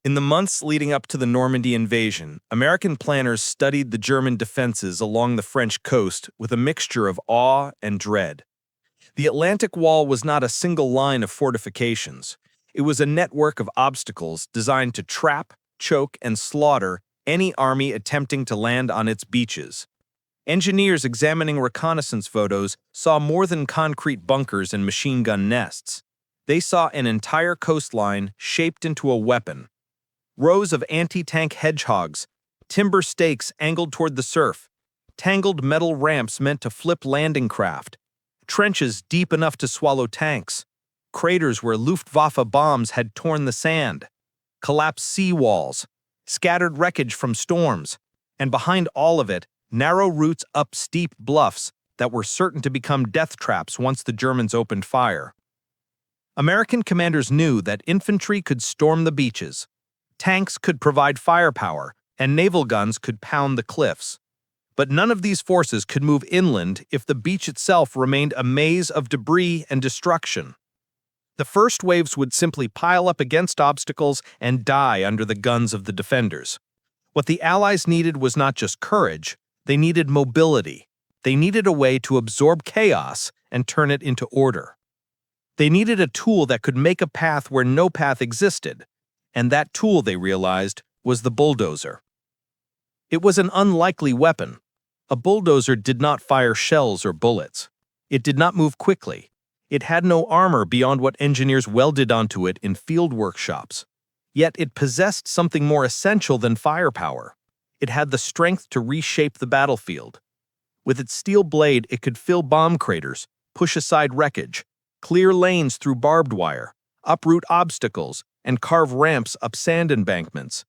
In the months leading up to the Normandy invasion, American planners studied the German defenses along the French coast with a mixture of awe and dread. The Atlantic Wall was not a single line of fortifications. It was a network of obstacles designed to trap, choke, and slaughter any army attempting to land on its beaches. Engineers examining reconnaissance photos saw more than concrete bunkers and machine gun nests. They saw an entire coastline shaped into a weapon. Rows of anti-tank hedgehogs, timber stakes angled toward the surf, tangled metal ramps meant to flip landing craft, trenches deep enough to swallow tanks, craters where Luftwaffe bombs had torn the sand, collapsed sea walls, scattered wreckage from storms, and behind all of it, narrow routes up steep bluffs that were certain to become death traps once the Germans opened fire. American commanders knew that infantry could storm the beaches, tanks could provide firepower, and naval guns could pound the cliffs. But none of these forces could move inland if the beach itself remained a maze of debris and destruction. The first waves would simply pile up against obstacles and die under the guns of the defenders. What the Allies needed was not just courage, they needed mobility. They needed a way to absorb chaos and turn it into order. They needed a tool that could make a path where no path existed, and that tool, they realized, was the bulldozer. It was an unlikely weapon. A bulldozer did not fire shells or bullets. It did not move quickly. It had no armor beyond what engineers welded onto it in field workshops. Yet it possessed something more essential than firepower. It had the strength to reshape the battlefield. With its steel blade, it could fill bomb craters, push aside wreckage, clear lanes through barbed wire, uproot obstacles, and carve ramps up sand embankments.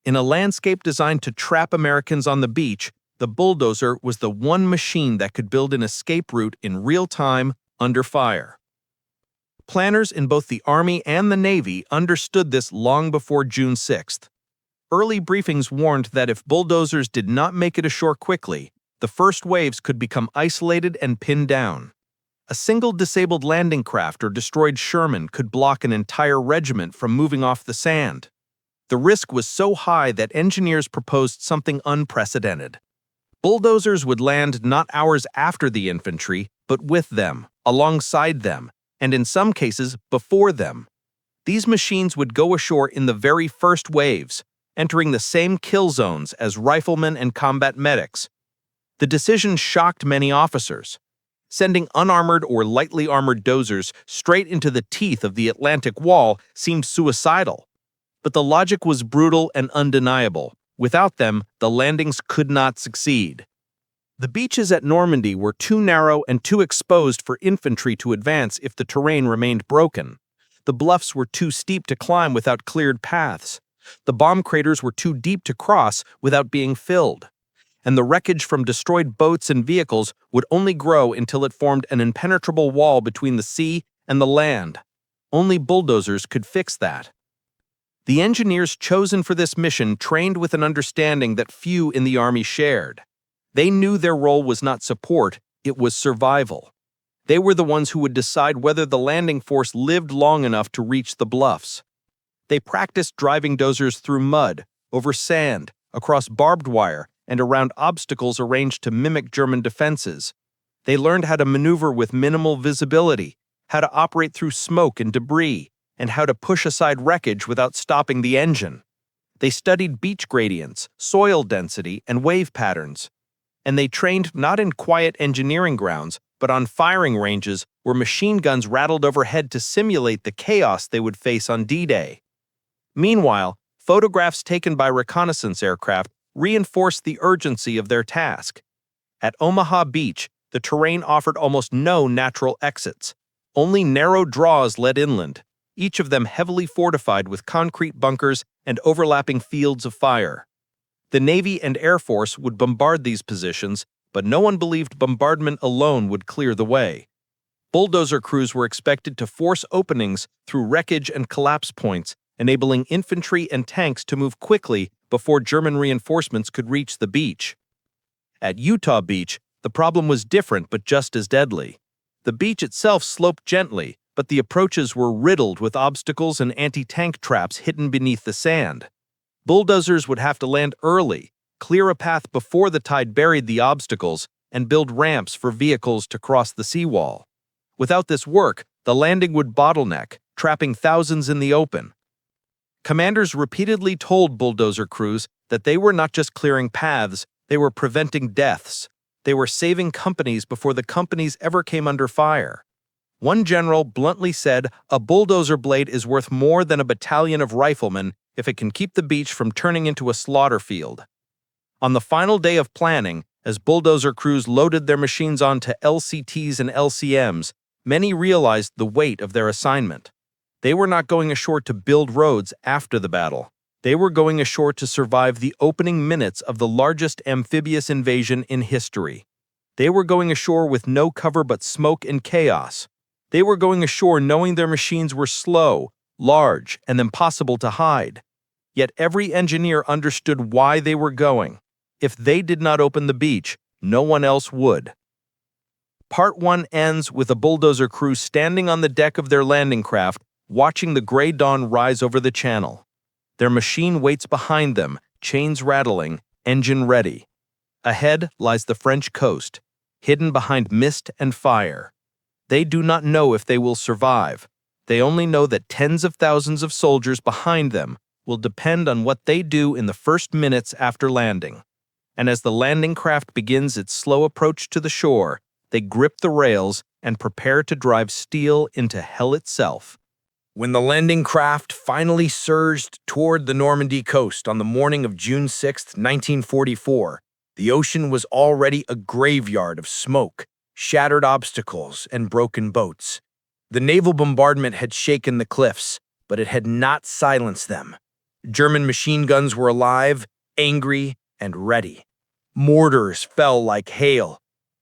In a landscape designed to trap Americans on the beach, the bulldozer was the one machine that could build an escape route in real time under fire. Planners in both the Army and the Navy understood this long before June 6th. Early briefings warned that if bulldozers did not make it ashore quickly, the first waves could become isolated and pinned down. A single disabled landing craft or destroyed Sherman could block an entire regiment from moving off the sand. The risk was so high that engineers proposed something unprecedented. Bulldozers would land not hours after the infantry, but with them, alongside them, and in some cases, before them. These machines would go ashore in the very first waves, entering the same kill zones as riflemen and combat medics. The decision shocked many officers. Sending unarmored or lightly armored dozers straight into the teeth of the Atlantic Wall seemed suicidal. But the logic was brutal and undeniable. Without them, the landings could not succeed. The beaches at Normandy were too narrow and too exposed for infantry to advance if the terrain remained broken. The bluffs were too steep to climb without cleared paths. The bomb craters were too deep to cross without being filled. And the wreckage from destroyed boats and vehicles would only grow until it formed an impenetrable wall between the sea and the land. Only bulldozers could fix that. The engineers chosen for this mission trained with an understanding that few in the Army shared. They knew their role was not support, it was survival. They were the ones who would decide whether the landing force lived long enough to reach the bluffs. They practiced driving dozers through mud, over sand, across barbed wire, and around obstacles arranged to mimic German defenses. They learned how to maneuver with minimal visibility, how to operate through smoke and debris, and how to push aside wreckage without stopping the engine. They studied beach gradients, soil density, and wave patterns. And they trained not in quiet engineering grounds, but on firing ranges where machine guns rattled overhead to simulate the chaos they would face on D-Day. Meanwhile, photographs taken by reconnaissance aircraft reinforced the urgency of their task. At Omaha Beach, the terrain offered almost no natural exits. Only narrow draws led inland, each of them heavily fortified with concrete bunkers and overlapping fields of fire. The Navy and Air Force would bombard these positions, but no one believed bombardment alone would clear the way. Bulldozer crews were expected to force openings through wreckage and collapse points, enabling infantry and tanks to move quickly before German reinforcements could reach the beach. At Utah Beach, the problem was different but just as deadly. The beach itself sloped gently, but but the approaches were riddled with obstacles and anti-tank traps hidden beneath the sand. Bulldozers would have to land early, clear a path before the tide buried the obstacles, and build ramps for vehicles to cross the seawall. Without this work, the landing would bottleneck, trapping thousands in the open. Commanders repeatedly told bulldozer crews that they were not just clearing paths, they were preventing deaths. They were saving companies before the companies ever came under fire. One general bluntly said, "A bulldozer blade is worth more than a battalion of riflemen if it can keep the beach from turning into a slaughter field." On the final day of planning, as bulldozer crews loaded their machines onto LCTs and LCMs, many realized the weight of their assignment. They were not going ashore to build roads after the battle. They were going ashore to survive the opening minutes of the largest amphibious invasion in history. They were going ashore with no cover but smoke and chaos. They were going ashore knowing their machines were slow, large, and impossible to hide. Yet every engineer understood why they were going. If they did not open the beach, no one else would. Part 1 ends with a bulldozer crew standing on the deck of their landing craft, watching the gray dawn rise over the channel. Their machine waits behind them, chains rattling, engine ready. Ahead lies the French coast, hidden behind mist and fire. They do not know if they will survive. They only know that tens of thousands of soldiers behind them will depend on what they do in the first minutes after landing. And as the landing craft begins its slow approach to the shore, they grip the rails and prepare to drive steel into hell itself. When the landing craft finally surged toward the Normandy coast on the morning of June 6, 1944, the ocean was already a graveyard of smoke, shattered obstacles, and broken boats. The naval bombardment had shaken the cliffs, but it had not silenced them. German machine guns were alive, angry, and ready. Mortars fell like hail.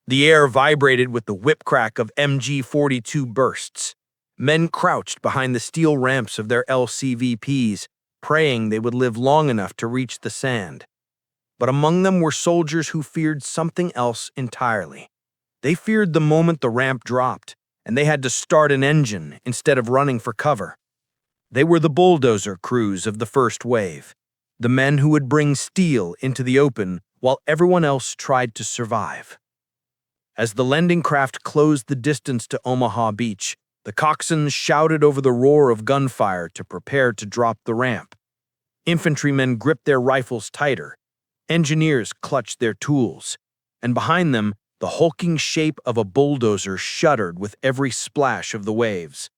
The air vibrated with the whip-crack of MG-42 bursts. Men crouched behind the steel ramps of their LCVPs, praying they would live long enough to reach the sand. But among them were soldiers who feared something else entirely. They feared the moment the ramp dropped, and they had to start an engine instead of running for cover. They were the bulldozer crews of the first wave, the men who would bring steel into the open while everyone else tried to survive. As the landing craft closed the distance to Omaha Beach, the coxswains shouted over the roar of gunfire to prepare to drop the ramp. Infantrymen gripped their rifles tighter. Engineers clutched their tools. And behind them, the hulking shape of a bulldozer shuddered with every splash of the waves.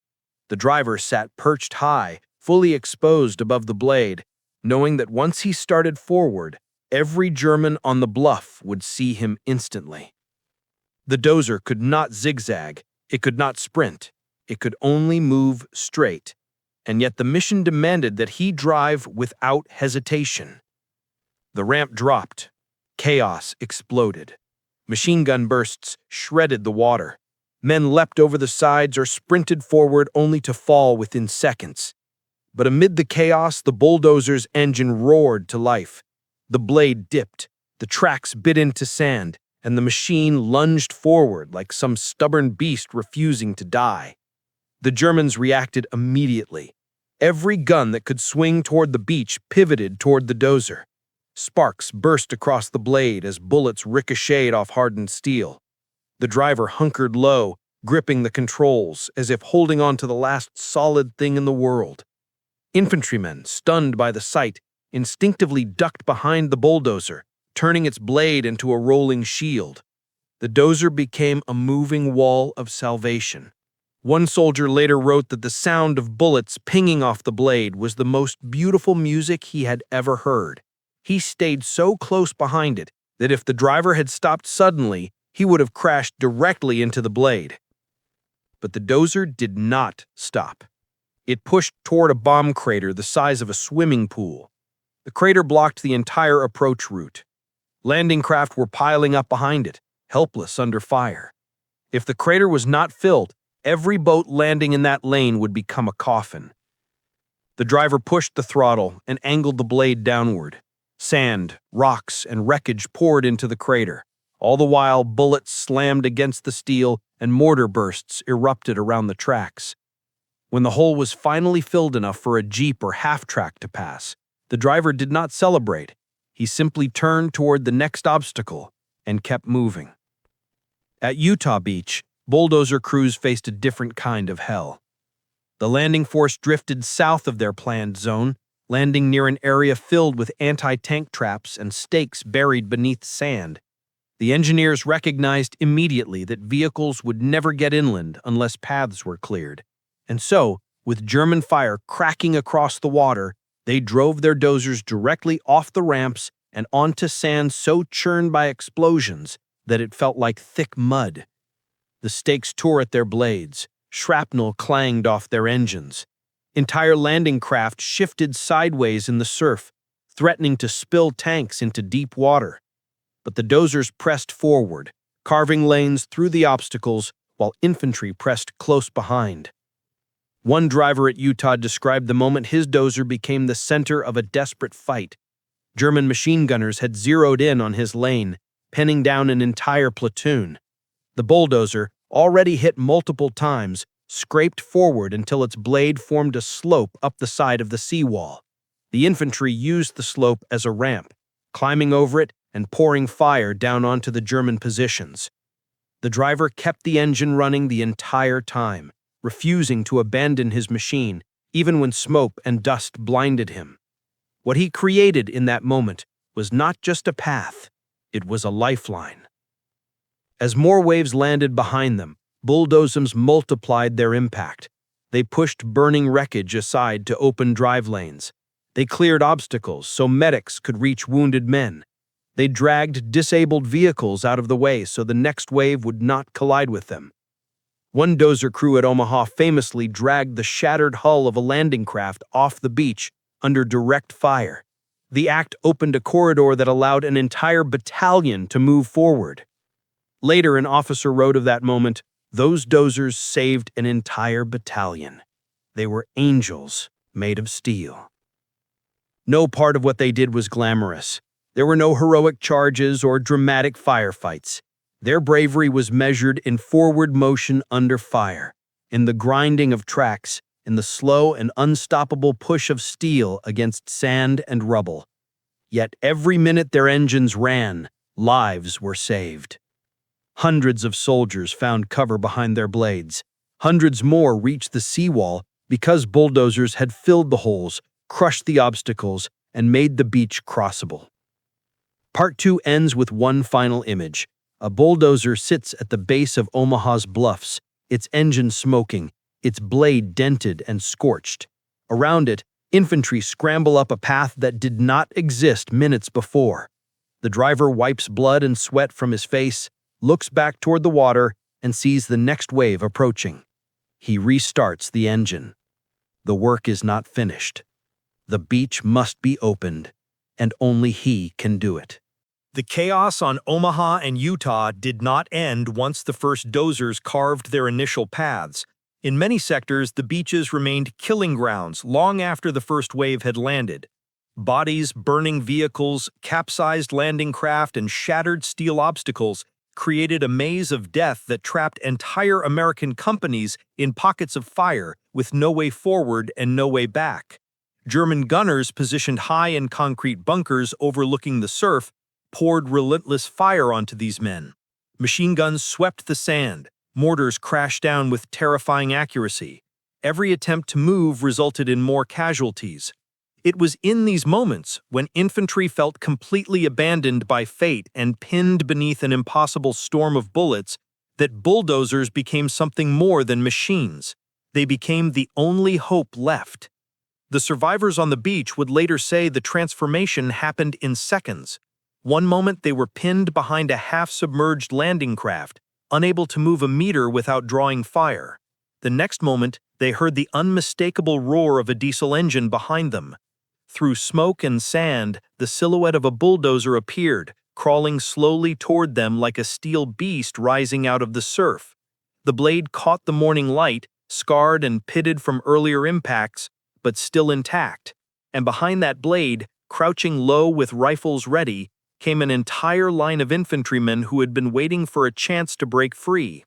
The driver sat perched high, fully exposed above the blade, knowing that once he started forward, every German on the bluff would see him instantly. The dozer could not zigzag, it could not sprint. It could only move straight, and yet the mission demanded that he drive without hesitation. The ramp dropped. Chaos exploded. Machine gun bursts shredded the water. Men leapt over the sides or sprinted forward only to fall within seconds. But amid the chaos, the bulldozer's engine roared to life. The blade dipped, the tracks bit into sand, and the machine lunged forward like some stubborn beast refusing to die. The Germans reacted immediately. Every gun that could swing toward the beach pivoted toward the dozer. Sparks burst across the blade as bullets ricocheted off hardened steel. The driver hunkered low, gripping the controls as if holding on to the last solid thing in the world. Infantrymen, stunned by the sight, instinctively ducked behind the bulldozer, turning its blade into a rolling shield. The dozer became a moving wall of salvation. One soldier later wrote that the sound of bullets pinging off the blade was the most beautiful music he had ever heard. He stayed so close behind it that if the driver had stopped suddenly, he would have crashed directly into the blade. But the dozer did not stop. It pushed toward a bomb crater the size of a swimming pool. The crater blocked the entire approach route. Landing craft were piling up behind it, helpless under fire. If the crater was not filled, every boat landing in that lane would become a coffin. The driver pushed the throttle and angled the blade downward. Sand, rocks, and wreckage poured into the crater. All the while, bullets slammed against the steel and mortar bursts erupted around the tracks. When the hole was finally filled enough for a jeep or half-track to pass, the driver did not celebrate. He simply turned toward the next obstacle and kept moving. At Utah Beach, bulldozer crews faced a different kind of hell. The landing force drifted south of their planned zone, landing near an area filled with anti-tank traps and stakes buried beneath sand. The engineers recognized immediately that vehicles would never get inland unless paths were cleared. And so, with German fire cracking across the water, they drove their dozers directly off the ramps and onto sand so churned by explosions that it felt like thick mud. The stakes tore at their blades, shrapnel clanged off their engines. Entire landing craft shifted sideways in the surf, threatening to spill tanks into deep water. But the dozers pressed forward, carving lanes through the obstacles while infantry pressed close behind. One driver at Utah described the moment his dozer became the center of a desperate fight. German machine gunners had zeroed in on his lane, penning down an entire platoon. The bulldozer, already hit multiple times, scraped forward until its blade formed a slope up the side of the seawall. The infantry used the slope as a ramp, climbing over it and pouring fire down onto the German positions. The driver kept the engine running the entire time, refusing to abandon his machine, even when smoke and dust blinded him. What he created in that moment was not just a path, it was a lifeline. As more waves landed behind them, bulldozers multiplied their impact. They pushed burning wreckage aside to open drive lanes. They cleared obstacles so medics could reach wounded men. They dragged disabled vehicles out of the way so the next wave would not collide with them. One dozer crew at Omaha famously dragged the shattered hull of a landing craft off the beach under direct fire. The act opened a corridor that allowed an entire battalion to move forward. Later, an officer wrote of that moment, "Those dozers saved an entire battalion. They were angels made of steel." No part of what they did was glamorous. There were no heroic charges or dramatic firefights. Their bravery was measured in forward motion under fire, in the grinding of tracks, in the slow and unstoppable push of steel against sand and rubble. Yet every minute their engines ran, lives were saved. Hundreds of soldiers found cover behind their blades. Hundreds more reached the seawall because bulldozers had filled the holes, crushed the obstacles, and made the beach crossable. Part 2 ends with one final image. A bulldozer sits at the base of Omaha's bluffs, its engine smoking, its blade dented and scorched. Around it, infantry scramble up a path that did not exist minutes before. The driver wipes blood and sweat from his face, looks back toward the water, and sees the next wave approaching. He restarts the engine. The work is not finished. The beach must be opened, and only he can do it. The chaos on Omaha and Utah did not end once the first dozers carved their initial paths. In many sectors, the beaches remained killing grounds long after the first wave had landed. Bodies, burning vehicles, capsized landing craft, and shattered steel obstacles created a maze of death that trapped entire American companies in pockets of fire with no way forward and no way back. German gunners positioned high in concrete bunkers overlooking the surf poured relentless fire onto these men. Machine guns swept the sand. Mortars crashed down with terrifying accuracy. Every attempt to move resulted in more casualties. It was in these moments, when infantry felt completely abandoned by fate and pinned beneath an impossible storm of bullets, that bulldozers became something more than machines. They became the only hope left. The survivors on the beach would later say the transformation happened in seconds. One moment they were pinned behind a half-submerged landing craft, unable to move a meter without drawing fire. The next moment, they heard the unmistakable roar of a diesel engine behind them. Through smoke and sand, the silhouette of a bulldozer appeared, crawling slowly toward them like a steel beast rising out of the surf. The blade caught the morning light, scarred and pitted from earlier impacts, but still intact. And behind that blade, crouching low with rifles ready, came an entire line of infantrymen who had been waiting for a chance to break free.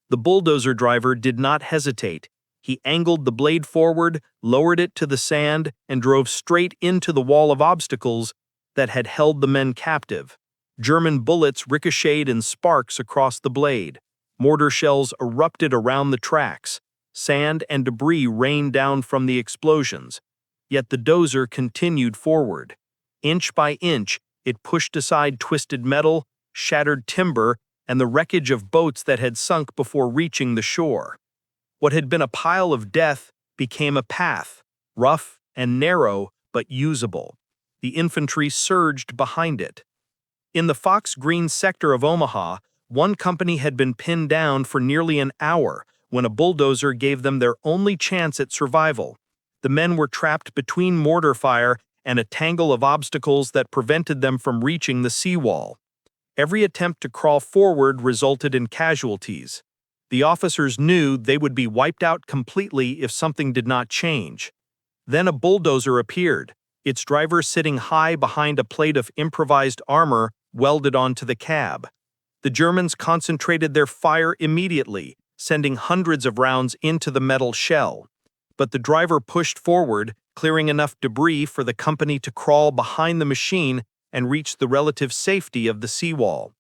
The bulldozer driver did not hesitate. He angled the blade forward, lowered it to the sand, and drove straight into the wall of obstacles that had held the men captive. German bullets ricocheted in sparks across the blade. Mortar shells erupted around the tracks. Sand and debris rained down from the explosions. Yet the dozer continued forward. Inch by inch, it pushed aside twisted metal, shattered timber, and the wreckage of boats that had sunk before reaching the shore. What had been a pile of death became a path, rough and narrow but usable. The infantry surged behind it. In the Fox Green sector of Omaha, one company had been pinned down for nearly an hour when a bulldozer gave them their only chance at survival. The men were trapped between mortar fire and a tangle of obstacles that prevented them from reaching the seawall. Every attempt to crawl forward resulted in casualties. The officers knew they would be wiped out completely if something did not change. Then a bulldozer appeared, its driver sitting high behind a plate of improvised armor welded onto the cab. The Germans concentrated their fire immediately, sending hundreds of rounds into the metal shell. But the driver pushed forward, clearing enough debris for the company to crawl behind the machine and reach the relative safety of the seawall.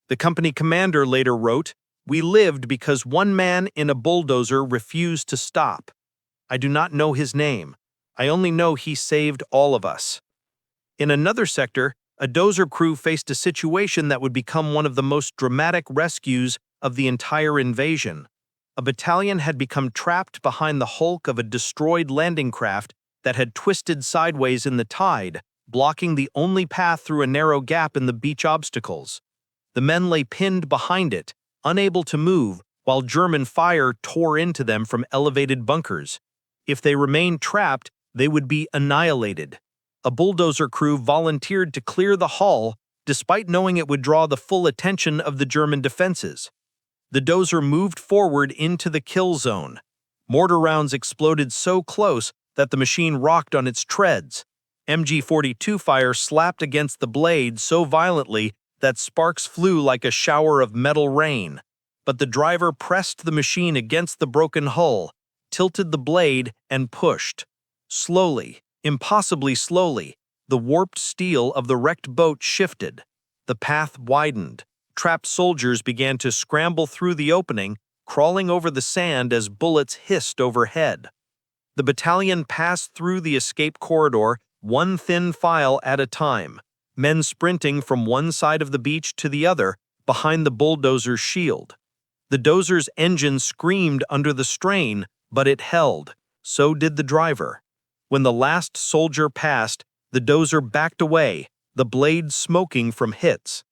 The company commander later wrote, "We lived because one man in a bulldozer refused to stop. I do not know his name. I only know he saved all of us." In another sector, a dozer crew faced a situation that would become one of the most dramatic rescues of the entire invasion. A battalion had become trapped behind the hulk of a destroyed landing craft that had twisted sideways in the tide, blocking the only path through a narrow gap in the beach obstacles. The men lay pinned behind it, unable to move, while German fire tore into them from elevated bunkers. If they remained trapped, they would be annihilated. A bulldozer crew volunteered to clear the hull, despite knowing it would draw the full attention of the German defenses. The dozer moved forward into the kill zone. Mortar rounds exploded so close that the machine rocked on its treads. MG-42 fire slapped against the blade so violently that sparks flew like a shower of metal rain. But the driver pressed the machine against the broken hull, tilted the blade, and pushed. Slowly, impossibly slowly, the warped steel of the wrecked boat shifted. The path widened. Trapped soldiers began to scramble through the opening, crawling over the sand as bullets hissed overhead. The battalion passed through the escape corridor, one thin file at a time, men sprinting from one side of the beach to the other, behind the bulldozer's shield. The dozer's engine screamed under the strain, but it held. So did the driver. When the last soldier passed, the dozer backed away, the blade smoking from hits.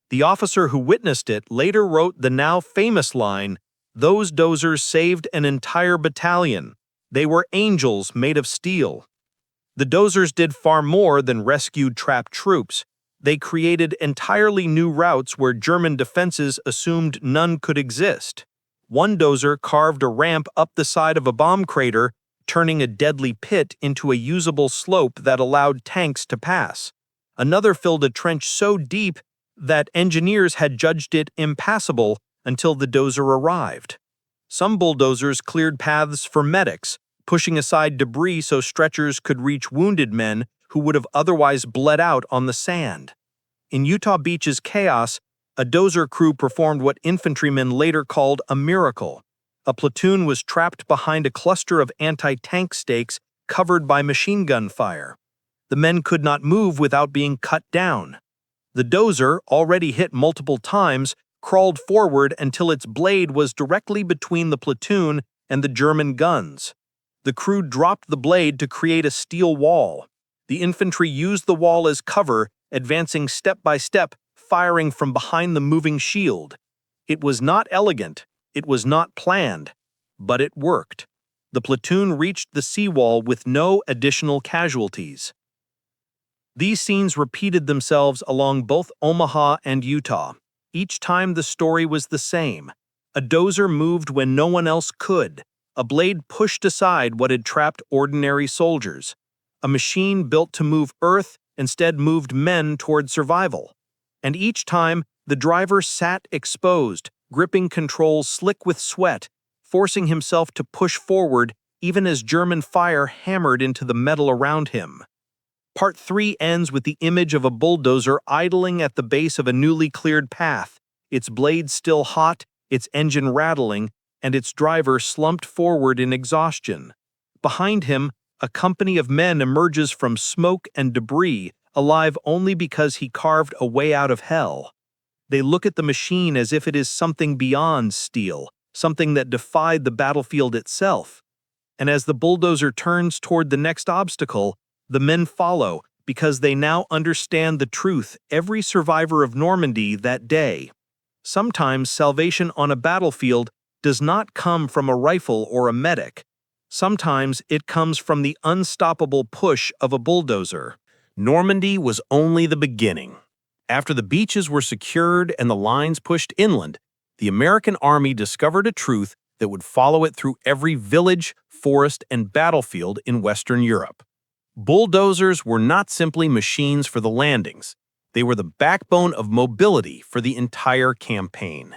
The officer who witnessed it later wrote the now famous line, "Those dozers saved an entire battalion. They were angels made of steel." The dozers did far more than rescued trapped troops. They created entirely new routes where German defenses assumed none could exist. One dozer carved a ramp up the side of a bomb crater, turning a deadly pit into a usable slope that allowed tanks to pass. Another filled a trench so deep that engineers had judged it impassable until the dozer arrived. Some bulldozers cleared paths for medics, pushing aside debris so stretchers could reach wounded men who would have otherwise bled out on the sand. In Utah Beach's chaos, a dozer crew performed what infantrymen later called a miracle. A platoon was trapped behind a cluster of anti-tank stakes covered by machine gun fire. The men could not move without being cut down. The dozer, already hit multiple times, crawled forward until its blade was directly between the platoon and the German guns. The crew dropped the blade to create a steel wall. The infantry used the wall as cover, advancing step by step, firing from behind the moving shield. It was not elegant, it was not planned, but it worked. The platoon reached the seawall with no additional casualties. These scenes repeated themselves along both Omaha and Utah. Each time the story was the same. A dozer moved when no one else could. A blade pushed aside what had trapped ordinary soldiers. A machine built to move earth instead moved men toward survival. And each time, the driver sat exposed, gripping controls slick with sweat, forcing himself to push forward even as German fire hammered into the metal around him. Part 3 ends with the image of a bulldozer idling at the base of a newly cleared path, its blades still hot, its engine rattling, and its driver slumped forward in exhaustion. Behind him, a company of men emerges from smoke and debris, alive only because he carved a way out of hell. They look at the machine as if it is something beyond steel, something that defied the battlefield itself. And as the bulldozer turns toward the next obstacle, the men follow because they now understand the truth every survivor of Normandy that day. Sometimes salvation on a battlefield does not come from a rifle or a medic. Sometimes it comes from the unstoppable push of a bulldozer. Normandy was only the beginning. After the beaches were secured and the lines pushed inland, the American army discovered a truth that would follow it through every village, forest, and battlefield in Western Europe. Bulldozers were not simply machines for the landings. They were the backbone of mobility for the entire campaign.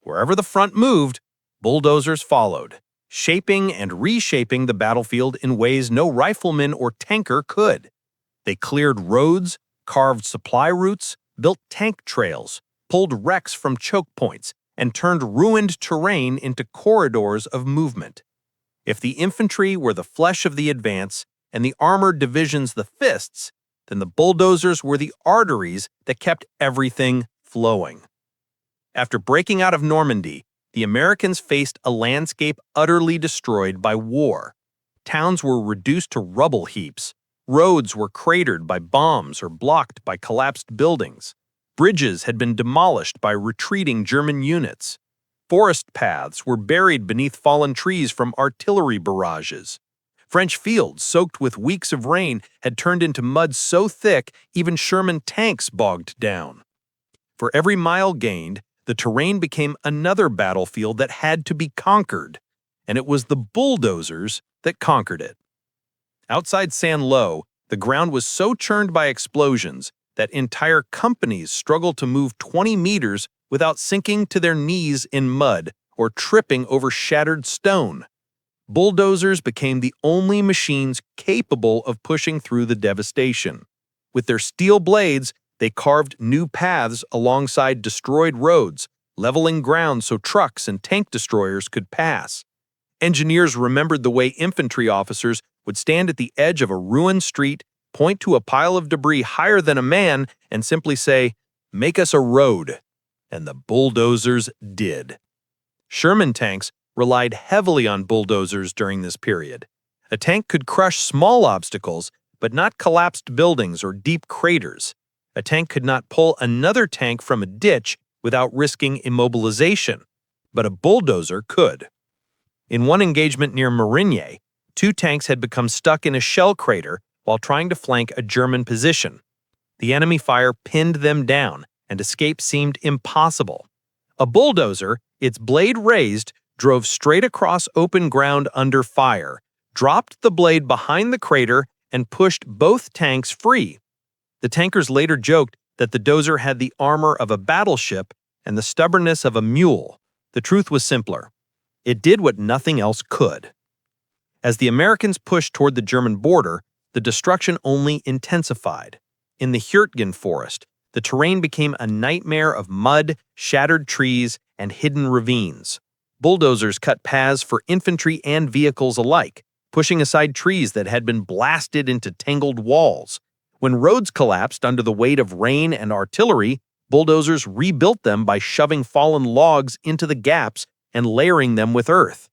Wherever the front moved, bulldozers followed, shaping and reshaping the battlefield in ways no rifleman or tanker could. They cleared roads, carved supply routes, built tank trails, pulled wrecks from choke points, and turned ruined terrain into corridors of movement. If the infantry were the flesh of the advance and the armored divisions the fists, then the bulldozers were the arteries that kept everything flowing. After breaking out of Normandy, the Americans faced a landscape utterly destroyed by war. Towns were reduced to rubble heaps. Roads were cratered by bombs or blocked by collapsed buildings. Bridges had been demolished by retreating German units. Forest paths were buried beneath fallen trees from artillery barrages. French fields, soaked with weeks of rain, had turned into mud so thick even Sherman tanks bogged down. For every mile gained, the terrain became another battlefield that had to be conquered, and it was the bulldozers that conquered it. Outside Saint-Lô, the ground was so churned by explosions that entire companies struggled to move 20 meters without sinking to their knees in mud or tripping over shattered stone. Bulldozers became the only machines capable of pushing through the devastation. With their steel blades, they carved new paths alongside destroyed roads, leveling ground so trucks and tank destroyers could pass. Engineers remembered the way infantry officers would stand at the edge of a ruined street, point to a pile of debris higher than a man, and simply say, "Make us a road." And the bulldozers did. Sherman tanks relied heavily on bulldozers during this period. A tank could crush small obstacles, but not collapsed buildings or deep craters. A tank could not pull another tank from a ditch without risking immobilization, but a bulldozer could. In one engagement near Marigny, 2 tanks had become stuck in a shell crater while trying to flank a German position. The enemy fire pinned them down, and escape seemed impossible. A bulldozer, its blade raised, drove straight across open ground under fire, dropped the blade behind the crater, and pushed both tanks free. The tankers later joked that the dozer had the armor of a battleship and the stubbornness of a mule. The truth was simpler. It did what nothing else could. As the Americans pushed toward the German border, the destruction only intensified. In the Hürtgen forest, the terrain became a nightmare of mud, shattered trees, and hidden ravines. Bulldozers cut paths for infantry and vehicles alike, pushing aside trees that had been blasted into tangled walls. When roads collapsed under the weight of rain and artillery, bulldozers rebuilt them by shoving fallen logs into the gaps and layering them with earth.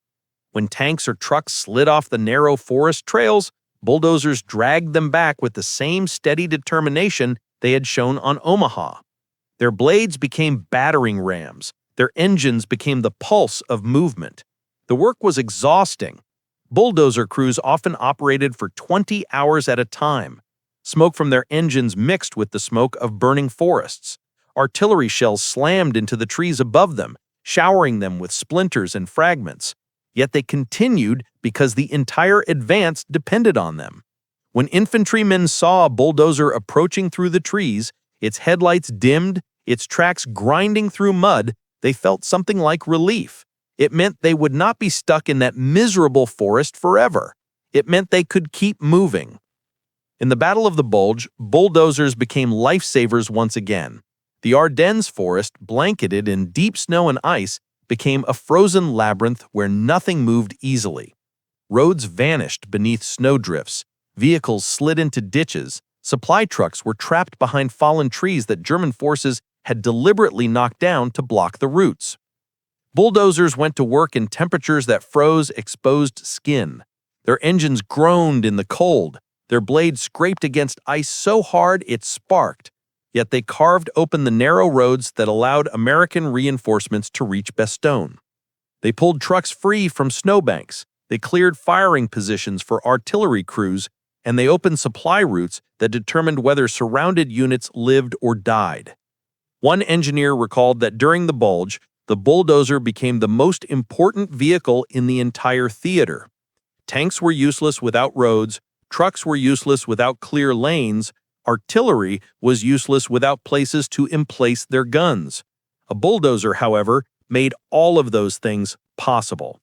When tanks or trucks slid off the narrow forest trails, bulldozers dragged them back with the same steady determination they had shown on Omaha. Their blades became battering rams. Their engines became the pulse of movement. The work was exhausting. Bulldozer crews often operated for 20 hours at a time. Smoke from their engines mixed with the smoke of burning forests. Artillery shells slammed into the trees above them, showering them with splinters and fragments. Yet they continued because the entire advance depended on them. When infantrymen saw a bulldozer approaching through the trees, its headlights dimmed, its tracks grinding through mud, they felt something like relief. It meant they would not be stuck in that miserable forest forever. It meant they could keep moving. In the Battle of the Bulge, bulldozers became lifesavers once again. The Ardennes forest, blanketed in deep snow and ice, became a frozen labyrinth where nothing moved easily. Roads vanished beneath snowdrifts, vehicles slid into ditches, supply trucks were trapped behind fallen trees that German forces had deliberately knocked down to block the routes. Bulldozers went to work in temperatures that froze exposed skin. Their engines groaned in the cold. Their blades scraped against ice so hard it sparked, yet they carved open the narrow roads that allowed American reinforcements to reach Bastogne. They pulled trucks free from snowbanks, they cleared firing positions for artillery crews, and they opened supply routes that determined whether surrounded units lived or died. One engineer recalled that during the Bulge, the bulldozer became the most important vehicle in the entire theater. Tanks were useless without roads, trucks were useless without clear lanes, artillery was useless without places to emplace their guns. A bulldozer, however, made all of those things possible.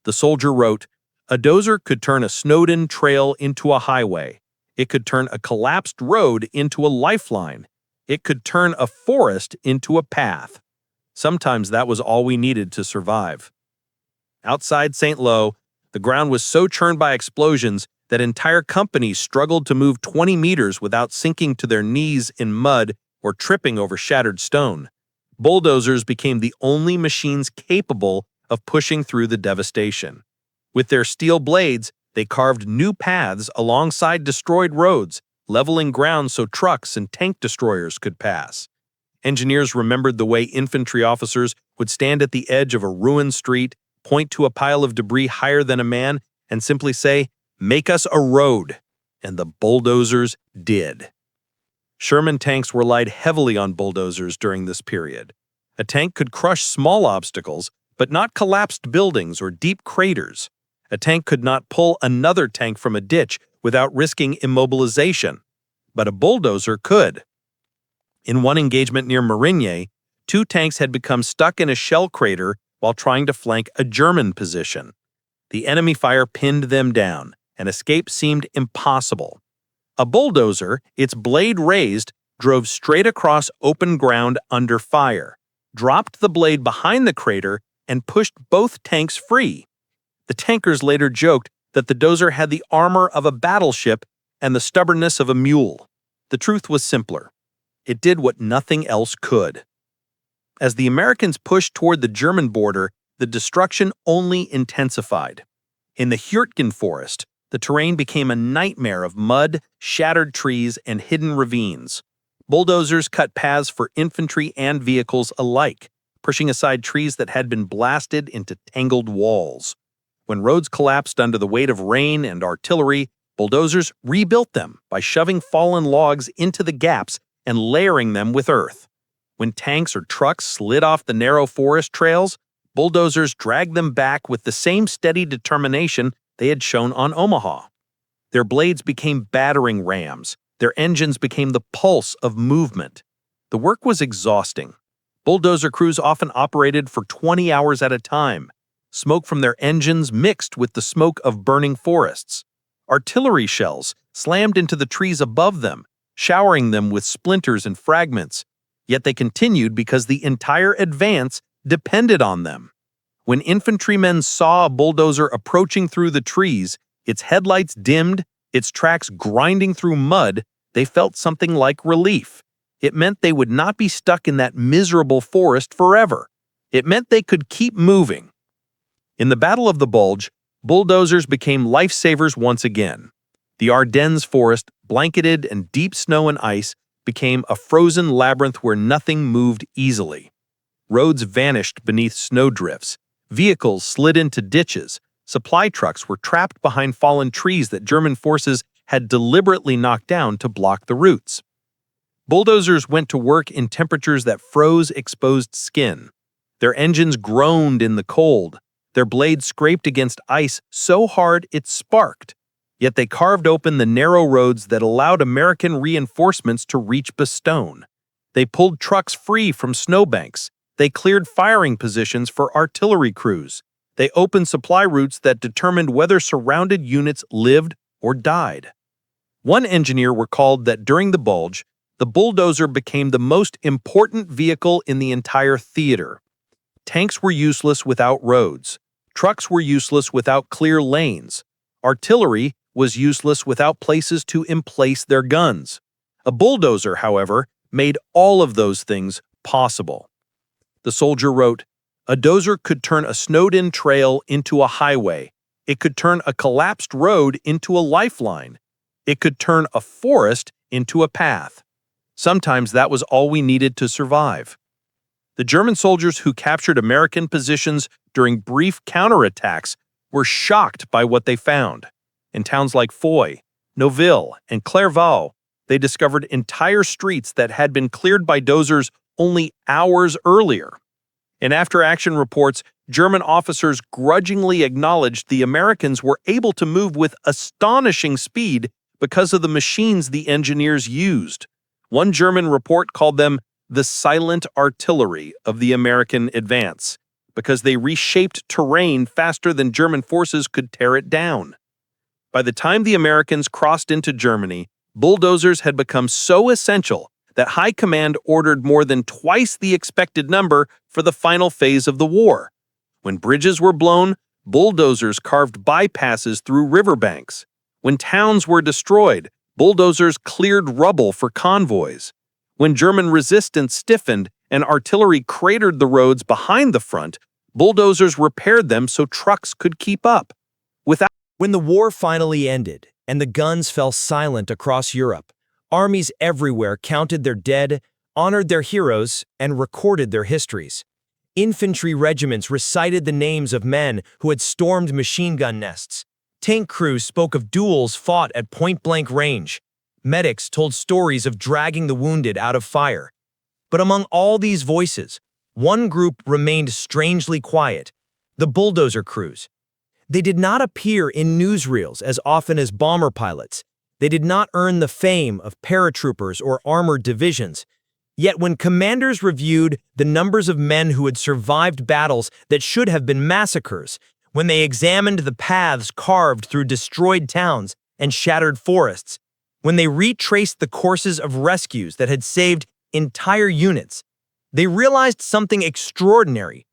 The soldier wrote, "A dozer could turn a snowed-in trail into a highway. It could turn a collapsed road into a lifeline. It could turn a forest into a path." Sometimes that was all we needed to survive. Outside St. Lo, the ground was so churned by explosions that entire companies struggled to move 20 meters without sinking to their knees in mud or tripping over shattered stone. Bulldozers became the only machines capable of pushing through the devastation. With their steel blades, they carved new paths alongside destroyed roads, leveling ground so trucks and tank destroyers could pass. Engineers remembered the way infantry officers would stand at the edge of a ruined street, point to a pile of debris higher than a man, and simply say, "Make us a road." And the bulldozers did. Sherman tanks relied heavily on bulldozers during this period. A tank could crush small obstacles, but not collapsed buildings or deep craters. A tank could not pull another tank from a ditch without risking immobilization. But a bulldozer could. In one engagement near Marigny, 2 tanks had become stuck in a shell crater while trying to flank a German position. The enemy fire pinned them down, and escape seemed impossible. A bulldozer, its blade raised, drove straight across open ground under fire, dropped the blade behind the crater, and pushed both tanks free. The tankers later joked that the dozer had the armor of a battleship and the stubbornness of a mule. The truth was simpler. It did what nothing else could. As the Americans pushed toward the German border, the destruction only intensified. In the Hürtgen forest, the terrain became a nightmare of mud, shattered trees, and hidden ravines. Bulldozers cut paths for infantry and vehicles alike, pushing aside trees that had been blasted into tangled walls. When roads collapsed under the weight of rain and artillery, bulldozers rebuilt them by shoving fallen logs into the gaps and layering them with earth. When tanks or trucks slid off the narrow forest trails, bulldozers dragged them back with the same steady determination they had shown on Omaha. Their blades became battering rams. Their engines became the pulse of movement. The work was exhausting. Bulldozer crews often operated for 20 hours at a time. Smoke from their engines mixed with the smoke of burning forests. Artillery shells slammed into the trees above them, showering them with splinters and fragments. Yet they continued because the entire advance depended on them. When infantrymen saw a bulldozer approaching through the trees, its headlights dimmed, its tracks grinding through mud, they felt something like relief. It meant they would not be stuck in that miserable forest forever. It meant they could keep moving. In the Battle of the Bulge, bulldozers became lifesavers once again. The Ardennes forest, blanketed in deep snow and ice, became a frozen labyrinth where nothing moved easily. Roads vanished beneath snowdrifts. Vehicles slid into ditches. Supply trucks were trapped behind fallen trees that German forces had deliberately knocked down to block the routes. Bulldozers went to work in temperatures that froze exposed skin. Their engines groaned in the cold. Their blades scraped against ice so hard it sparked. Yet they carved open the narrow roads that allowed American reinforcements to reach Bastogne. They pulled trucks free from snowbanks. They cleared firing positions for artillery crews. They opened supply routes that determined whether surrounded units lived or died. One engineer recalled that during the Bulge, the bulldozer became the most important vehicle in the entire theater. Tanks were useless without roads. Trucks were useless without clear lanes. Artillery was useless without places to emplace their guns. A bulldozer, however, made all of those things possible. The soldier wrote, "A dozer could turn a snowed-in trail into a highway. It could turn a collapsed road into a lifeline. It could turn a forest into a path." Sometimes that was all we needed to survive. The German soldiers who captured American positions during brief counterattacks were shocked by what they found. In towns like Foy, Noville, and Clairvaux, they discovered entire streets that had been cleared by dozers only hours earlier. In after-action reports, German officers grudgingly acknowledged the Americans were able to move with astonishing speed because of the machines the engineers used. One German report called them the silent artillery of the American advance, because they reshaped terrain faster than German forces could tear it down. By the time the Americans crossed into Germany, bulldozers had become so essential that High Command ordered more than twice the expected number for the final phase of the war. When bridges were blown, bulldozers carved bypasses through riverbanks. When towns were destroyed, bulldozers cleared rubble for convoys. When German resistance stiffened and artillery cratered the roads behind the front, bulldozers repaired them so trucks could keep up. When the war finally ended and the guns fell silent across Europe, armies everywhere counted their dead, honored their heroes, and recorded their histories. Infantry regiments recited the names of men who had stormed machine gun nests. Tank crews spoke of duels fought at point-blank range. Medics told stories of dragging the wounded out of fire. But among all these voices, one group remained strangely quiet: the bulldozer crews. They did not appear in newsreels as often as bomber pilots. They did not earn the fame of paratroopers or armored divisions. Yet when commanders reviewed the numbers of men who had survived battles that should have been massacres, when they examined the paths carved through destroyed towns and shattered forests, when they retraced the courses of rescues that had saved entire units, they realized something extraordinary.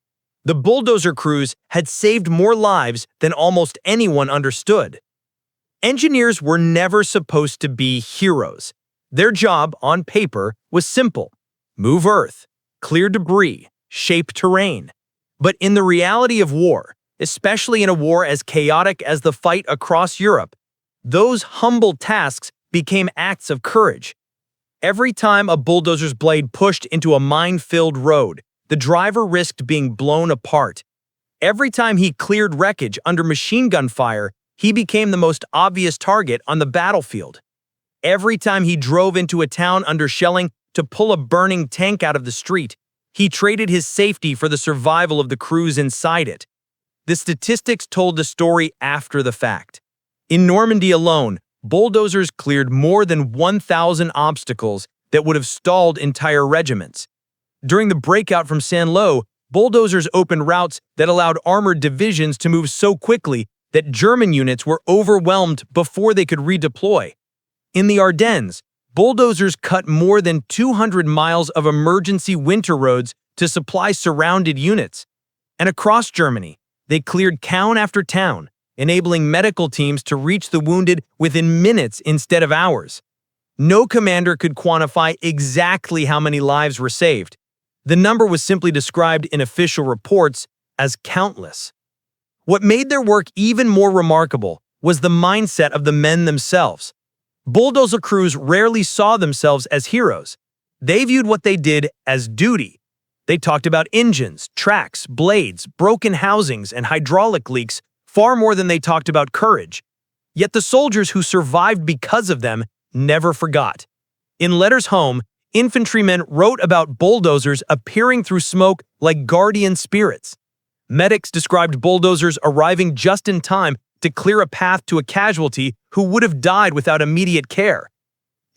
The bulldozer crews had saved more lives than almost anyone understood. Engineers were never supposed to be heroes. Their job, on paper, was simple: move earth, clear debris, shape terrain. But in the reality of war, especially in a war as chaotic as the fight across Europe, those humble tasks became acts of courage. Every time a bulldozer's blade pushed into a mine-filled road, the driver risked being blown apart. Every time he cleared wreckage under machine gun fire, he became the most obvious target on the battlefield. Every time he drove into a town under shelling to pull a burning tank out of the street, he traded his safety for the survival of the crews inside it. The statistics told the story after the fact. In Normandy alone, bulldozers cleared more than 1,000 obstacles that would have stalled entire regiments. During the breakout from Saint-Lô, bulldozers opened routes that allowed armored divisions to move so quickly that German units were overwhelmed before they could redeploy. In the Ardennes, bulldozers cut more than 200 miles of emergency winter roads to supply surrounded units. And across Germany, they cleared town after town, enabling medical teams to reach the wounded within minutes instead of hours. No commander could quantify exactly how many lives were saved. The number was simply described in official reports as countless. What made their work even more remarkable was the mindset of the men themselves. Bulldozer crews rarely saw themselves as heroes. They viewed what they did as duty. They talked about engines, tracks, blades, broken housings, and hydraulic leaks far more than they talked about courage. Yet the soldiers who survived because of them never forgot. In letters home, infantrymen wrote about bulldozers appearing through smoke like guardian spirits. Medics described bulldozers arriving just in time to clear a path to a casualty who would have died without immediate care.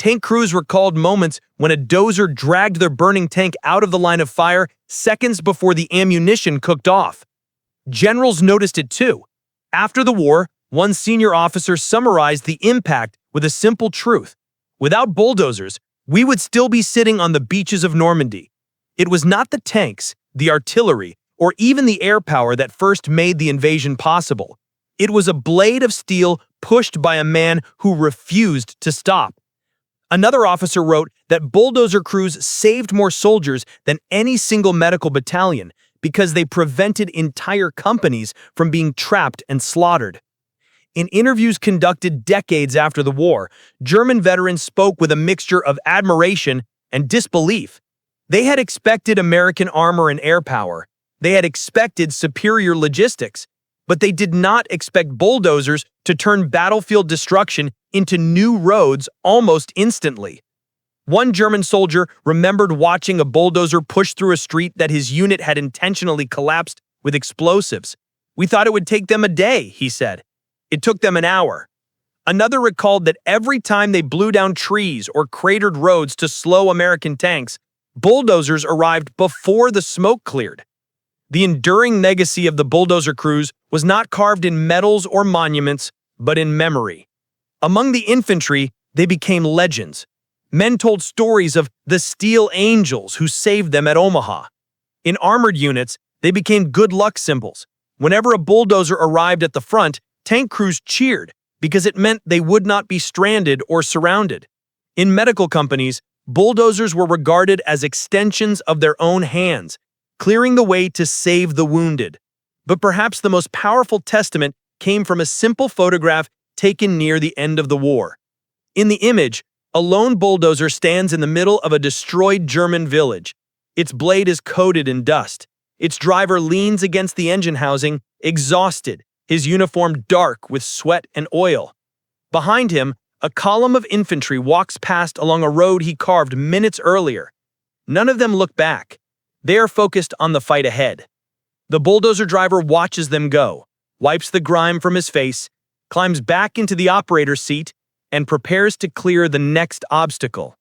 Tank crews recalled moments when a dozer dragged their burning tank out of the line of fire seconds before the ammunition cooked off. Generals noticed it too. After the war, one senior officer summarized the impact with a simple truth. Without bulldozers, we would still be sitting on the beaches of Normandy. It was not the tanks, the artillery, or even the air power that first made the invasion possible. It was a blade of steel pushed by a man who refused to stop. Another officer wrote that bulldozer crews saved more soldiers than any single medical battalion because they prevented entire companies from being trapped and slaughtered. In interviews conducted decades after the war, German veterans spoke with a mixture of admiration and disbelief. They had expected American armor and air power. They had expected superior logistics, but they did not expect bulldozers to turn battlefield destruction into new roads almost instantly. One German soldier remembered watching a bulldozer push through a street that his unit had intentionally collapsed with explosives. "We thought it would take them a day," he said. "It took them an hour." Another recalled that every time they blew down trees or cratered roads to slow American tanks, bulldozers arrived before the smoke cleared. The enduring legacy of the bulldozer crews was not carved in medals or monuments, but in memory. Among the infantry, they became legends. Men told stories of the Steel Angels who saved them at Omaha. In armored units, they became good luck symbols. Whenever a bulldozer arrived at the front, tank crews cheered because it meant they would not be stranded or surrounded. In medical companies, bulldozers were regarded as extensions of their own hands, clearing the way to save the wounded. But perhaps the most powerful testament came from a simple photograph taken near the end of the war. In the image, a lone bulldozer stands in the middle of a destroyed German village. Its blade is coated in dust. Its driver leans against the engine housing, exhausted, his uniform dark with sweat and oil. Behind him, a column of infantry walks past along a road he carved minutes earlier. None of them look back. They are focused on the fight ahead. The bulldozer driver watches them go, wipes the grime from his face, climbs back into the operator's seat, and prepares to clear the next obstacle.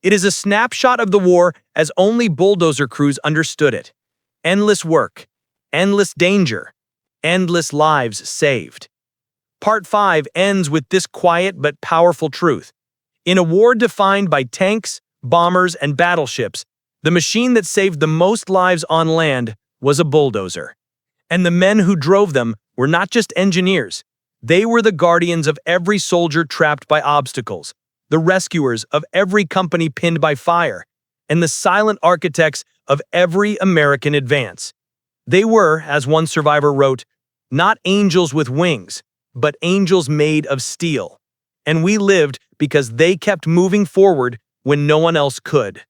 It is a snapshot of the war as only bulldozer crews understood it. Endless work, endless danger, endless lives saved. Part 5 ends with this quiet but powerful truth. In a war defined by tanks, bombers, and battleships, the machine that saved the most lives on land was a bulldozer. And the men who drove them were not just engineers. They were the guardians of every soldier trapped by obstacles, the rescuers of every company pinned by fire, and the silent architects of every American advance. They were, as one survivor wrote, not angels with wings, but angels made of steel. And we lived because they kept moving forward when no one else could.